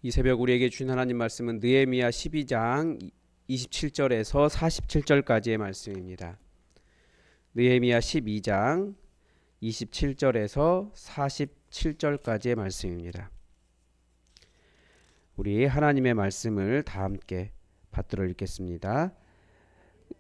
이 새벽 우리에게 주신 하나님 말씀은 느헤미야 12장 27절에서 47절까지의 말씀입니다. 느헤미야 12장 27절에서 47절까지의 말씀입니다. 우리 하나님의 말씀을 다 함께 받들어 읽겠습니다.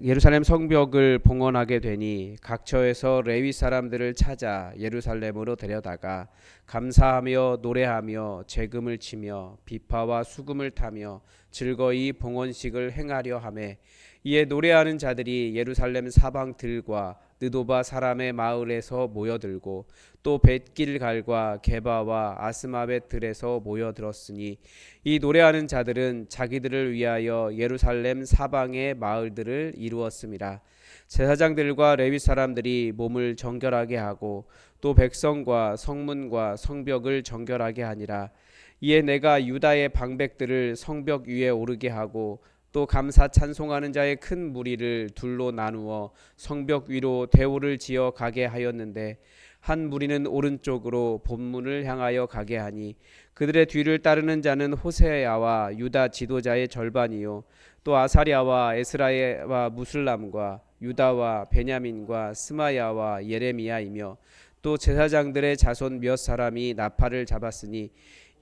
예루살렘 성벽을 봉헌하게 되니 각처에서 레위 사람들을 찾아 예루살렘으로 데려다가 감사하며 노래하며 제금을 치며 비파와 수금을 타며 즐거이 봉헌식을 행하려 하매 이에 노래하는 자들이 예루살렘 사방들과 느도바 사람의 마을에서 모여들고 또 벳길갈과 게바와 아스마벳 들에서 모여들었으니 이 노래하는 자들은 자기들을 위하여 예루살렘 사방의 마을들을 이루었습니다. 제사장들과 레위 사람들이 몸을 정결하게 하고 또 백성과 성문과 성벽을 정결하게 하니라. 이에 내가 유다의 방백들을 성벽 위에 오르게 하고 또 감사 찬송하는 자의 큰 무리를 둘로 나누어 성벽 위로 대오를 지어 가게 하였는데 한 무리는 오른쪽으로 본문을 향하여 가게 하니 그들의 뒤를 따르는 자는 호세야와 유다 지도자의 절반이요 또 아사랴와 에스라와 무슬람과 유다와 베냐민과 스마야와 예레미야이며 또 제사장들의 자손 몇 사람이 나팔을 잡았으니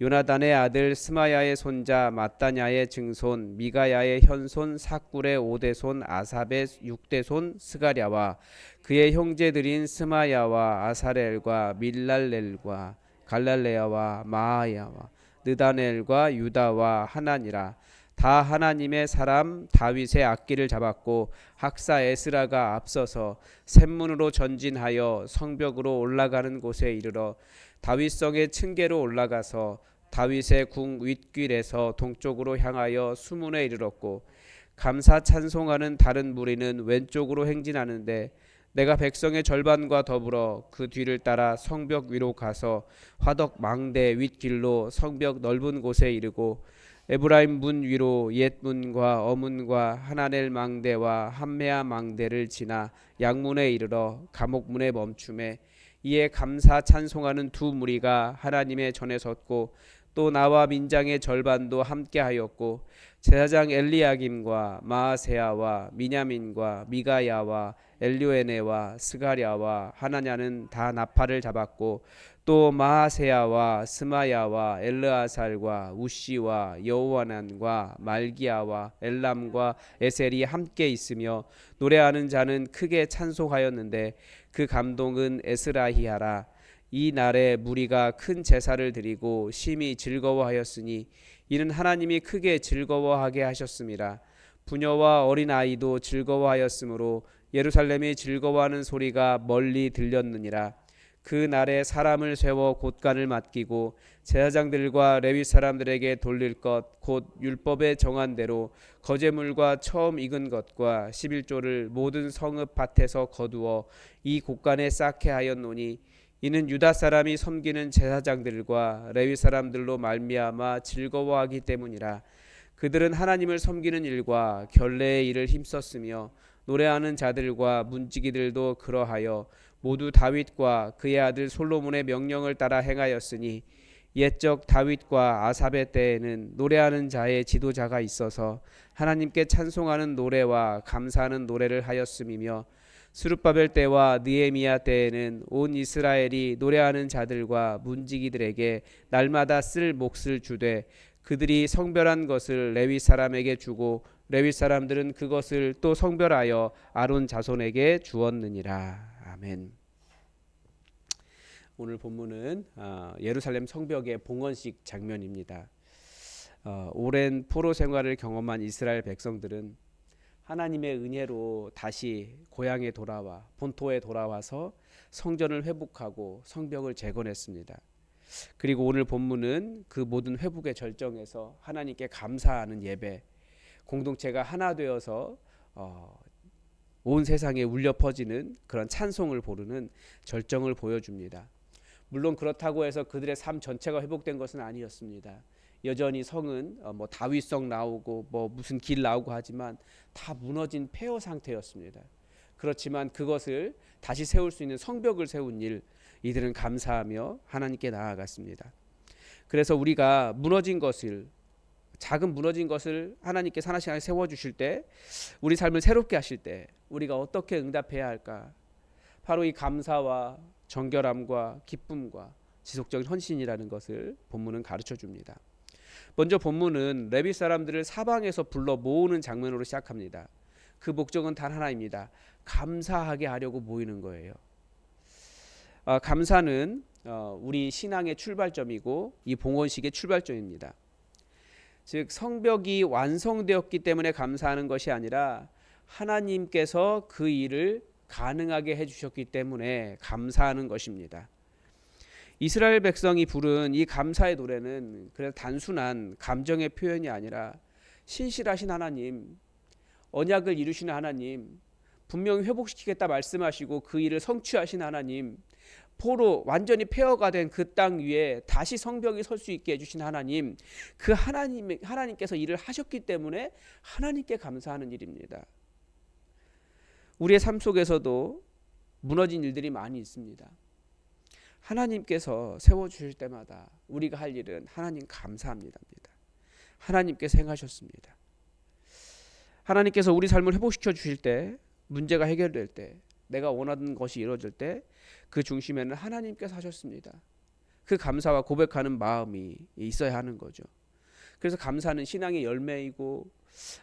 요나단의 아들 스마야의 손자 마따냐의 증손 미가야의 현손 삭굴의 5대손 아삽의 6대손 스가랴와 그의 형제들인 스마야와 아사렐과 밀랄렐과 갈랄레아와 마아야와 느다넬과 유다와 하나니라. 다 하나님의 사람 다윗의 악기를 잡았고 학사 에스라가 앞서서 샘문으로 전진하여 성벽으로 올라가는 곳에 이르러 다윗성의 층계로 올라가서 다윗의 궁 윗길에서 동쪽으로 향하여 수문에 이르렀고 감사 찬송하는 다른 무리는 왼쪽으로 행진하는데 내가 백성의 절반과 더불어 그 뒤를 따라 성벽 위로 가서 화덕 망대 윗길로 성벽 넓은 곳에 이르고 에브라임 문 위로 옛 문과 어문과 하나넬 망대와 함메아 망대를 지나 양문에 이르러 감옥 문에 멈춤에 이에 감사 찬송하는 두 무리가 하나님의 전에 섰고 또 나와 민장의 절반도 함께하였고 제사장 엘리야김과 마아세야와 미냐민과 미가야와 엘료에네와 스가랴와 하나냐는 다 나팔을 잡았고 또 마아세야와 스마야와 엘르아살과 우시와 여호와난과 말기야와 엘람과 에셀이 함께 있으며 노래하는 자는 크게 찬송하였는데 그 감동은 에스라히야라. 이 날에 무리가 큰 제사를 드리고 심히 즐거워하였으니 이는 하나님이 크게 즐거워하게 하셨습니다. 부녀와 어린 아이도 즐거워하였으므로 예루살렘이 즐거워하는 소리가 멀리 들렸느니라. 그 날에 사람을 세워 곳간을 맡기고 제사장들과 레위 사람들에게 돌릴 것 곧 율법에 정한 대로 거제물과 처음 익은 것과 11조를 모든 성읍 밭에서 거두어 이 곳간에 쌓게 하였노니 이는 유다 사람이 섬기는 제사장들과 레위 사람들로 말미암아 즐거워하기 때문이라. 그들은 하나님을 섬기는 일과 결례의 일을 힘썼으며 노래하는 자들과 문지기들도 그러하여 모두 다윗과 그의 아들 솔로몬의 명령을 따라 행하였으니 옛적 다윗과 아삽의 때에는 노래하는 자의 지도자가 있어서 하나님께 찬송하는 노래와 감사하는 노래를 하였음이며 스룹바벨 때와 느헤미야 때에는 온 이스라엘이 노래하는 자들과 문지기들에게 날마다 쓸 몫을 주되 그들이 성별한 것을 레위 사람에게 주고 레위 사람들은 그것을 또 성별하여 아론 자손에게 주었느니라. 아멘. 오늘 본문은 예루살렘 성벽의 봉헌식 장면입니다. 오랜 포로 생활을 경험한 이스라엘 백성들은 하나님의 은혜로 다시 고향에 돌아와 본토에 돌아와서 성전을 회복하고 성벽을 재건했습니다. 그리고 오늘 본문은 그 모든 회복의 절정에서 하나님께 감사하는 예배, 공동체가 하나 되어서 온 세상에 울려 퍼지는 그런 찬송을 부르는 절정을 보여줍니다. 물론 그렇다고 해서 그들의 삶 전체가 회복된 것은 아니었습니다. 여전히 성은 다윗성 나오고 무슨 길 나오고 하지만 다 무너진 폐허 상태였습니다. 그렇지만 그것을 다시 세울 수 있는 성벽을 세운 일, 이들은 감사하며 하나님께 나아갔습니다. 그래서 우리가 무너진 것을, 작은 무너진 것을 하나님께서 하나씩 하나씩 세워주실 때, 우리 삶을 새롭게 하실 때 우리가 어떻게 응답해야 할까? 바로 이 감사와 정결함과 기쁨과 지속적인 헌신이라는 것을 본문은 가르쳐 줍니다. 먼저 본문은 레위 사람들을 사방에서 불러 모으는 장면으로 시작합니다. 그 목적은 단 하나입니다. 감사하게 하려고 모이는 거예요. 감사는 우리 신앙의 출발점이고 이 봉헌식의 출발점입니다. 즉 성벽이 완성되었기 때문에 감사하는 것이 아니라 하나님께서 그 일을 가능하게 해주셨기 때문에 감사하는 것입니다. 이스라엘 백성이 부른 이 감사의 노래는 그래서 단순한 감정의 표현이 아니라 신실하신 하나님, 언약을 이루시는 하나님, 분명히 회복시키겠다 말씀하시고 그 일을 성취하신 하나님, 포로 완전히 폐허가 된 그 땅 위에 다시 성벽이 설 수 있게 해주신 하나님, 그 하나님께서 일을 하셨기 때문에 하나님께 감사하는 일입니다. 우리의 삶 속에서도 무너진 일들이 많이 있습니다. 하나님께서 세워주실 때마다 우리가 할 일은 하나님 감사합니다. 하나님께서 행하셨습니다. 하나님께서 우리 삶을 회복시켜 주실 때, 문제가 해결될 때, 내가 원하는 것이 이루어질 때 그 중심에는 하나님께서 하셨습니다. 그 감사와 고백하는 마음이 있어야 하는 거죠. 그래서 감사는 신앙의 열매이고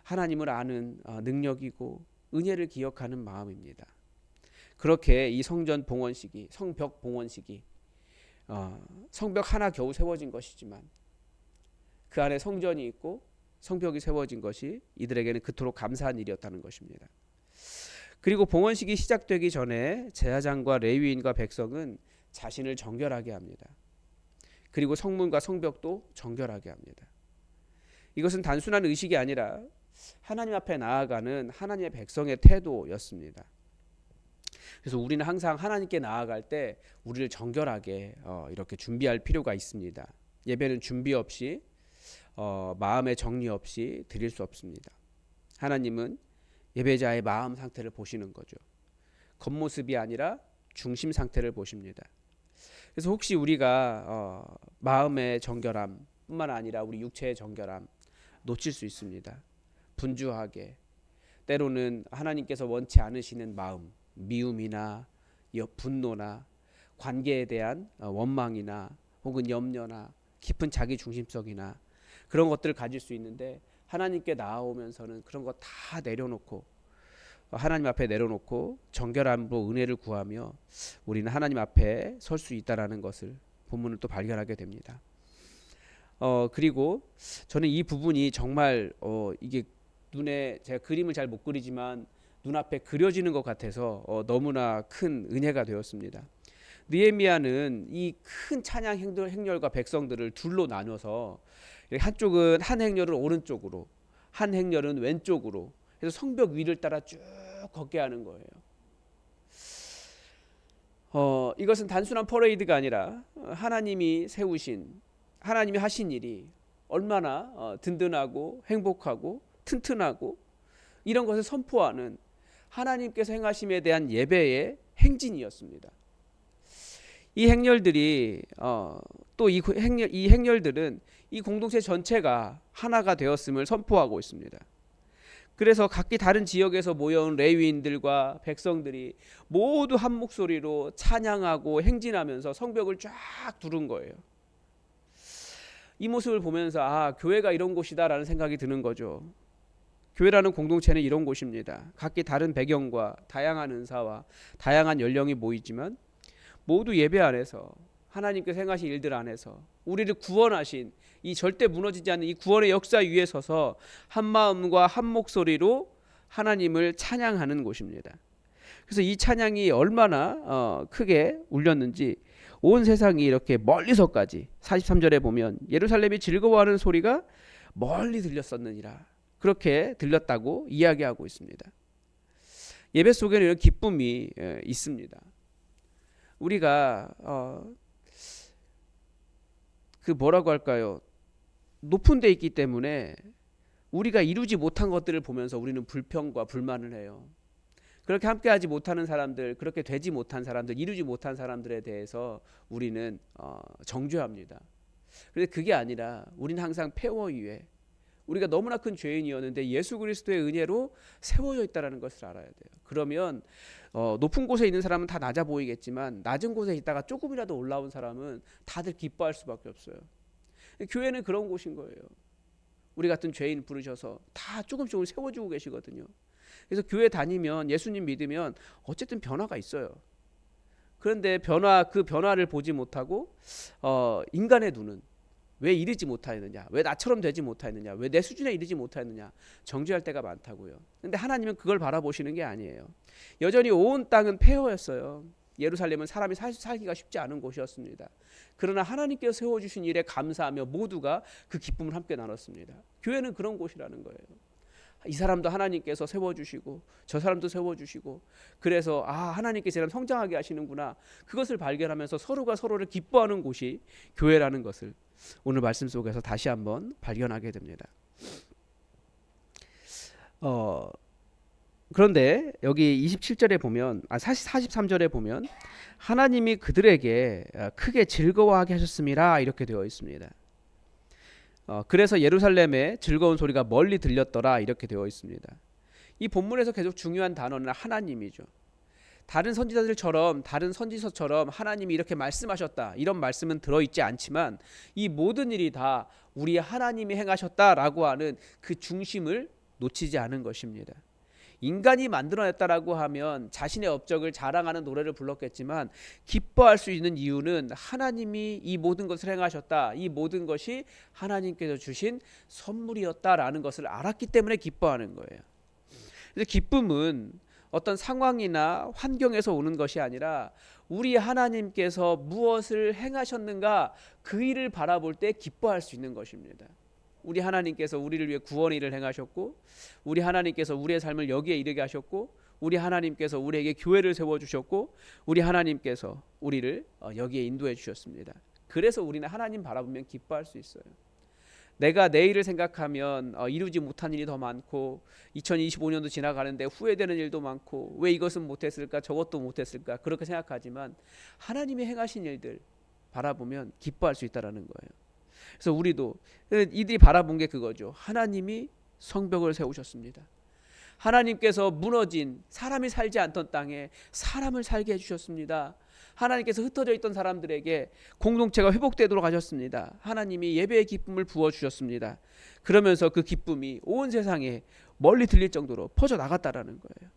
하나님을 아는 능력이고 은혜를 기억하는 마음입니다. 그렇게 이 성전 봉헌식이, 성벽 봉헌식이 성벽 하나 겨우 세워진 것이지만 그 안에 성전이 있고 성벽이 세워진 것이 이들에게는 그토록 감사한 일이었다는 것입니다. 그리고 봉헌식이 시작되기 전에 제사장과 레위인과 백성은 자신을 정결하게 합니다. 그리고 성문과 성벽도 정결하게 합니다. 이것은 단순한 의식이 아니라 하나님 앞에 나아가는 하나님의 백성의 태도였습니다. 그래서 우리는 항상 하나님께 나아갈 때 우리를 정결하게 이렇게 준비할 필요가 있습니다. 예배는 준비 없이 마음의 정리 없이 드릴 수 없습니다. 하나님은 예배자의 마음 상태를 보시는 거죠. 겉모습이 아니라 중심 상태를 보십니다. 그래서 혹시 우리가 마음의 정결함 뿐만 아니라 우리 육체의 정결함 놓칠 수 있습니다. 분주하게, 때로는 하나님께서 원치 않으시는 마음, 미움이나 분노나 관계에 대한 원망이나 혹은 염려나 깊은 자기 중심성이나 그런 것들을 가질 수 있는데, 하나님께 나아오면서는 그런 거 다 내려놓고, 하나님 앞에 내려놓고 정결함으로 은혜를 구하며 우리는 하나님 앞에 설 수 있다라는 것을 본문을 또 발견하게 됩니다. 그리고 저는 이 부분이 정말 이게 눈에, 제가 그림을 잘 못 그리지만 눈앞에 그려지는 것 같아서 너무나 큰 은혜가 되었습니다. 느헤미야는 이 큰 찬양 행렬과 백성들을 둘로 나눠서 한쪽은 한 행렬을 오른쪽으로, 한 행렬은 왼쪽으로 해서 성벽 위를 따라 쭉 걷게 하는 거예요. 이것은 단순한 퍼레이드가 아니라 하나님이 세우신, 하나님이 하신 일이 얼마나 든든하고 행복하고 튼튼하고 이런 것을 선포하는 하나님께서 행하심에 대한 예배의 행진이었습니다. 이 행렬들이 또 이 행렬들은 이 공동체 전체가 하나가 되었음을 선포하고 있습니다. 그래서 각기 다른 지역에서 모여온 레위인들과 백성들이 모두 한 목소리로 찬양하고 행진하면서 성벽을 쫙 두른 거예요. 이 모습을 보면서 교회가 이런 곳이다라는 생각이 드는 거죠. 교회라는 공동체는 이런 곳입니다. 각기 다른 배경과 다양한 은사와 다양한 연령이 모이지만 모두 예배 안에서, 하나님께서 행하신 일들 안에서 우리를 구원하신 이 절대 무너지지 않는 이 구원의 역사 위에 서서 한 마음과 한 목소리로 하나님을 찬양하는 곳입니다. 그래서 이 찬양이 얼마나 크게 울렸는지 온 세상이 이렇게 멀리서까지, 43절에 보면 예루살렘이 즐거워하는 소리가 멀리 들렸었느니라, 그렇게 들렸다고 이야기하고 있습니다. 예배 속에는 이런 기쁨이 있습니다. 우리가 그 뭐라고 할까요? 높은 데 있기 때문에 우리가 이루지 못한 것들을 보면서 우리는 불평과 불만을 해요. 그렇게 함께하지 못하는 사람들, 그렇게 되지 못한 사람들, 이루지 못한 사람들에 대해서 우리는 정죄합니다. 그런데 그게 아니라 우리는 항상 폐허 위에 우리가 너무나 큰 죄인이었는데 예수 그리스도의 은혜로 세워져 있다는 것을 알아야 돼요. 그러면 높은 곳에 있는 사람은 다 낮아 보이겠지만 낮은 곳에 있다가 조금이라도 올라온 사람은 다들 기뻐할 수밖에 없어요. 교회는 그런 곳인 거예요. 우리 같은 죄인 부르셔서 다 조금씩 세워주고 계시거든요. 그래서 교회 다니면 예수님 믿으면 어쨌든 변화가 있어요. 그런데 그 변화를 보지 못하고 인간의 눈은 왜 이르지 못하였느냐, 왜 나처럼 되지 못하였느냐, 왜 내 수준에 이르지 못하였느냐 정죄할 때가 많다고요. 근데 하나님은 그걸 바라보시는 게 아니에요. 여전히 온 땅은 폐허였어요. 예루살렘은 사람이 살기가 쉽지 않은 곳이었습니다. 그러나 하나님께서 세워주신 일에 감사하며 모두가 그 기쁨을 함께 나눴습니다. 교회는 그런 곳이라는 거예요. 이 사람도 하나님께서 세워주시고 저 사람도 세워주시고 그래서 하나님께서 이런 성장하게 하시는구나, 그것을 발견하면서 서로가 서로를 기뻐하는 곳이 교회라는 것을 오늘 말씀 속에서 다시 한번 발견하게 됩니다. 그런데 여기 27절에 보면 43절에 보면 하나님이 그들에게 크게 즐거워하게 하셨음이라 이렇게 되어 있습니다. 그래서 예루살렘에 즐거운 소리가 멀리 들렸더라 이렇게 되어 있습니다. 이 본문에서 계속 중요한 단어는 하나님이죠. 다른 선지서처럼 하나님이 이렇게 말씀하셨다 이런 말씀은 들어있지 않지만 이 모든 일이 다 우리 하나님이 행하셨다라고 하는 그 중심을 놓치지 않은 것입니다. 인간이 만들어냈다라고 하면 자신의 업적을 자랑하는 노래를 불렀겠지만 기뻐할 수 있는 이유는 하나님이 이 모든 것을 행하셨다, 이 모든 것이 하나님께서 주신 선물이었다라는 것을 알았기 때문에 기뻐하는 거예요. 그래서 기쁨은 어떤 상황이나 환경에서 오는 것이 아니라 우리 하나님께서 무엇을 행하셨는가 그 일을 바라볼 때 기뻐할 수 있는 것입니다. 우리 하나님께서 우리를 위해 구원의 일을 행하셨고 우리 하나님께서 우리의 삶을 여기에 이르게 하셨고 우리 하나님께서 우리에게 교회를 세워주셨고 우리 하나님께서 우리를 여기에 인도해 주셨습니다. 그래서 우리는 하나님 바라보면 기뻐할 수 있어요. 내가 내일을 생각하면 이루지 못한 일이 더 많고 2025년도 지나가는데 후회되는 일도 많고 왜 이것은 못했을까 저것도 못했을까 그렇게 생각하지만 하나님이 행하신 일들 바라보면 기뻐할 수 있다는 거예요. 그래서 우리도 이들이 바라본 게 그거죠. 하나님이 성벽을 세우셨습니다. 하나님께서 무너진 사람이 살지 않던 땅에 사람을 살게 해주셨습니다. 하나님께서 흩어져 있던 사람들에게 공동체가 회복되도록 하셨습니다. 하나님이 예배의 기쁨을 부어주셨습니다. 그러면서 그 기쁨이 온 세상에 멀리 들릴 정도로 퍼져나갔다라는 거예요.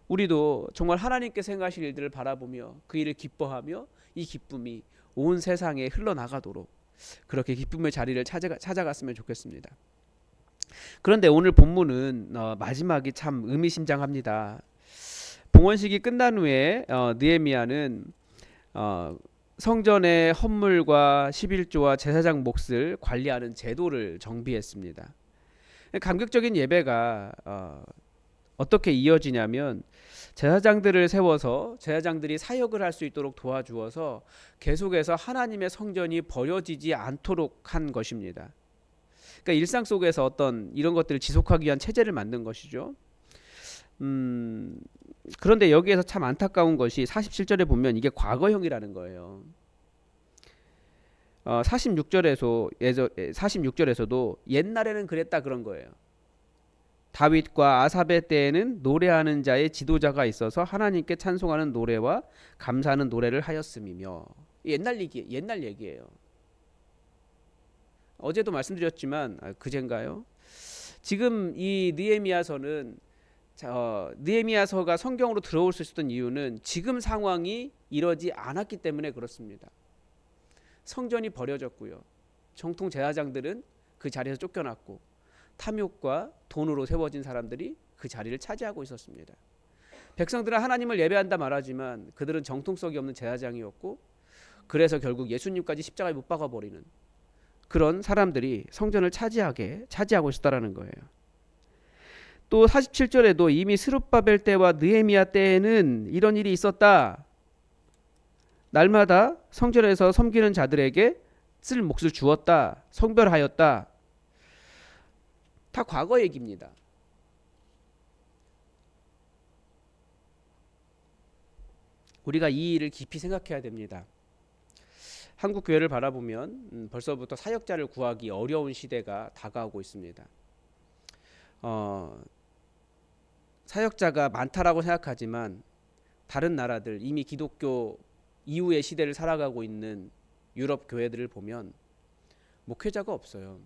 우리도 정말 하나님께서 행하실 일들을 바라보며 그 일을 기뻐하며 이 기쁨이 온 세상에 흘러나가도록 그렇게 기쁨의 자리를 찾아갔으면 좋겠습니다. 그런데 오늘 본문은 마지막이 참 의미심장합니다. 봉헌식이 끝난 후에 느헤미야는 성전의 헌물과 11조와 제사장 몫을 관리하는 제도를 정비했습니다. 감격적인 예배가 어떻게 이어지냐면 제사장들을 세워서 제사장들이 사역을 할 수 있도록 도와주어서 계속해서 하나님의 성전이 버려지지 않도록 한 것입니다. 그러니까 일상 속에서 어떤 이런 것들을 지속하기 위한 체제를 만든 것이죠. 그런데 여기에서 참 안타까운 것이 47절에 보면 이게 과거형이라는 거예요. 46절에서도 옛날에는 그랬다 그런 거예요. 다윗과 아삽의 때에는 노래하는 자의 지도자가 있어서 하나님께 찬송하는 노래와 감사하는 노래를 하였음이며, 옛날 얘기예요. 어제도 말씀드렸지만 그젠가요? 지금 이 느헤미야서가 성경으로 들어올 수 있었던 이유는 지금 상황이 이러지 않았기 때문에 그렇습니다. 성전이 버려졌고요. 정통 제사장들은 그 자리에서 쫓겨났고 탐욕과 돈으로 세워진 사람들이 그 자리를 차지하고 있었습니다. 백성들은 하나님을 예배한다 말하지만 그들은 정통성이 없는 제사장이었고 그래서 결국 예수님까지 십자가에 못 박아버리는 그런 사람들이 성전을 차지하고 있었다라는 거예요. 또 47절에도 이미 스룹바벨 때와 느헤미야 때에는 이런 일이 있었다. 날마다 성전에서 섬기는 자들에게 쓸 몫을 주었다. 성별하였다. 다 과거 얘기입니다. 우리가 이 일을 깊이 생각해야 됩니다. 한국 교회를 바라보면 벌써부터 사역자를 구하기 어려운 시대가 다가오고 있습니다. 사역자가 많다라고 생각하지만 다른 나라들, 이미 기독교 이후의 시대를 살아가고 있는 유럽 교회들을 보면 목회자가 없어요.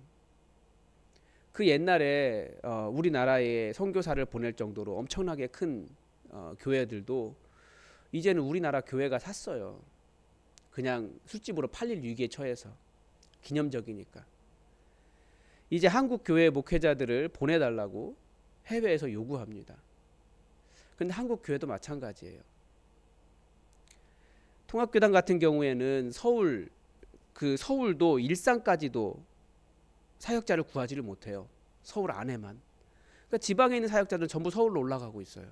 그 옛날에 우리나라에 선교사를 보낼 정도로 엄청나게 큰 교회들도 이제는 우리나라 교회가 샀어요. 그냥 술집으로 팔릴 위기에 처해서, 기념적이니까. 이제 한국 교회 목회자들을 보내달라고 해외에서 요구합니다. 근데 한국 교회도 마찬가지예요. 통합교단 같은 경우에는 서울도 일산까지도 사역자를 구하지를 못해요. 서울 안에만. 그러니까 지방에 있는 사역자들은 전부 서울로 올라가고 있어요.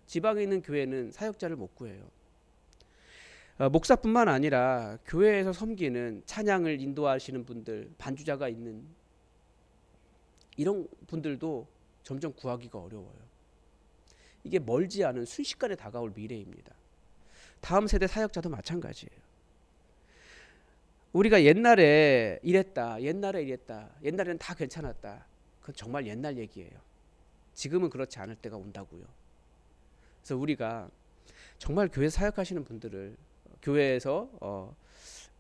지방에 있는 교회는 사역자를 못 구해요. 목사뿐만 아니라 교회에서 섬기는, 찬양을 인도하시는 분들, 반주자가 있는 이런 분들도 점점 구하기가 어려워요. 이게 멀지 않은 순식간에 다가올 미래입니다. 다음 세대 사역자도 마찬가지예요. 우리가 옛날에 이랬다, 옛날에는 다 괜찮았다. 그건 정말 옛날 얘기예요. 지금은 그렇지 않을 때가 온다고요. 그래서 우리가 정말 교회 사역하시는 분들을 교회에서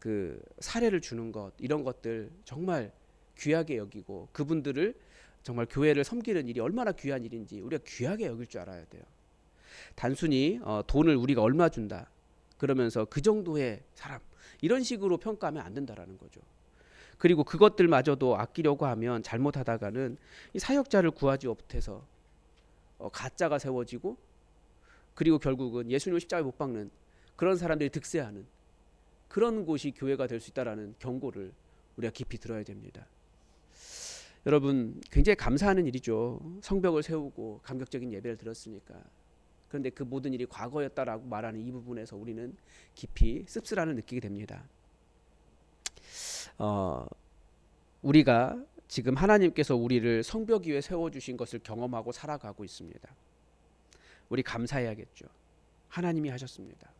그 사례를 주는 것, 이런 것들 정말 귀하게 여기고, 그분들을 정말 교회를 섬기는 일이 얼마나 귀한 일인지 우리가 귀하게 여길 줄 알아야 돼요. 단순히 돈을 우리가 얼마 준다 그러면서 그 정도의 사람, 이런 식으로 평가하면 안 된다라는 거죠. 그리고 그것들마저도 아끼려고 하면 잘못하다가는 이 사역자를 구하지 못해서 가짜가 세워지고, 그리고 결국은 예수님을 십자가에 못 박는 그런 사람들이 득세하는 그런 곳이 교회가 될 수 있다라는 경고를 우리가 깊이 들어야 됩니다. 여러분, 굉장히 감사하는 일이죠. 성벽을 세우고 감격적인 예배를 드렸으니까. 그런데 그 모든 일이 과거였다라고 말하는 이 부분에서 우리는 깊이 씁쓸함을 느끼게 됩니다. 우리가 지금 하나님께서 우리를 성벽 위에 세워주신 것을 경험하고 살아가고 있습니다. 우리 감사해야겠죠. 하나님이 하셨습니다.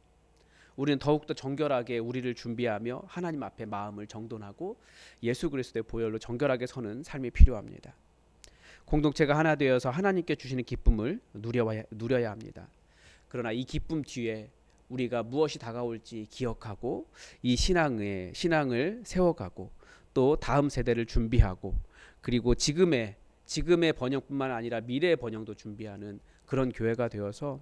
우리는 더욱더 정결하게 우리를 준비하며 하나님 앞에 마음을 정돈하고 예수 그리스도의 보혈로 정결하게 서는 삶이 필요합니다. 공동체가 하나 되어서 하나님께 주시는 기쁨을 누려야 합니다. 그러나 이 기쁨 뒤에 우리가 무엇이 다가올지 기억하고 이 신앙을 세워가고, 또 다음 세대를 준비하고, 그리고 지금의 번영뿐만 아니라 미래의 번영도 준비하는 그런 교회가 되어서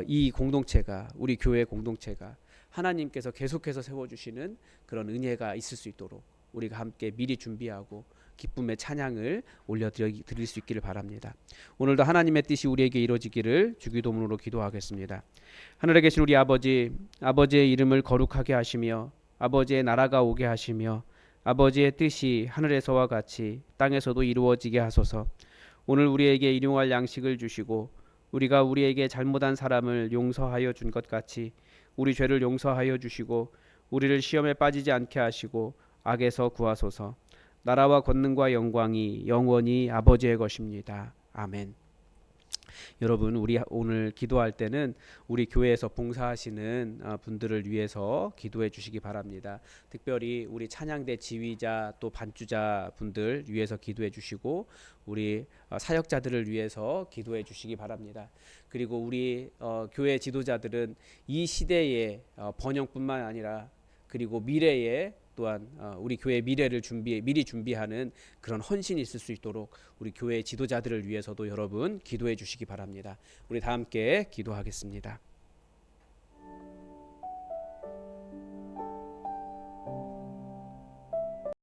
이 공동체가, 우리 교회 공동체가 하나님께서 계속해서 세워주시는 그런 은혜가 있을 수 있도록 우리가 함께 미리 준비하고 기쁨의 찬양을 올려드릴 수 있기를 바랍니다. 오늘도 하나님의 뜻이 우리에게 이루어지기를 주기도문으로 기도하겠습니다. 하늘에 계신 우리 아버지, 아버지의 이름을 거룩하게 하시며 아버지의 나라가 오게 하시며 아버지의 뜻이 하늘에서와 같이 땅에서도 이루어지게 하소서. 오늘 우리에게 일용할 양식을 주시고 우리가 우리에게 잘못한 사람을 용서하여 준 것 같이 우리 죄를 용서하여 주시고 우리를 시험에 빠지지 않게 하시고 악에서 구하소서. 나라와 권능과 영광이 영원히 아버지의 것입니다. 아멘. 여러분, 우리 오늘 기도할 때는 우리 교회에서 봉사하시는 분들을 위해서 기도해 주시기 바랍니다. 특별히 우리 찬양대 지휘자 또 반주자 분들 위해서 기도해 주시고, 우리 사역자들을 위해서 기도해 주시기 바랍니다. 그리고 우리 교회 지도자들은 이 시대의 번영뿐만 아니라 그리고 미래에 또한 우리 교회의 미래를 미리 준비하는 그런 헌신이 있을 수 있도록 우리 교회 지도자들을 위해서도 여러분 기도해 주시기 바랍니다. 우리 다 함께 기도하겠습니다.